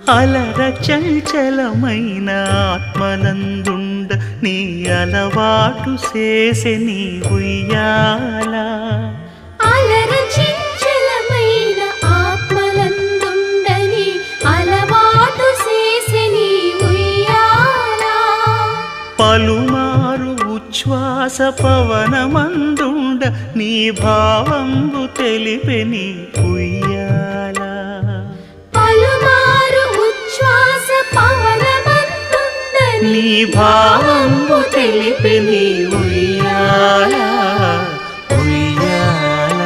అలర చంచలమైన ఆత్మనందుండ నీ అలవాటు చేసే నీ ఉయ్యాల. అలర చంచలమైన ఆత్మనందుండ నీ అలవాటు చేసే నీ ఉయ్యాల. పలుమారు ఉచ్ఛ్వాస పవనమందుండ నీ భావంబు తెలిపే నీ ఉయ్యాల. పలుమారు ఉచ్ఛ్వాస పవనమందుండ నీ భావంబు తెలిపే నీ ఉయ్యాల. ఉయ్యాల.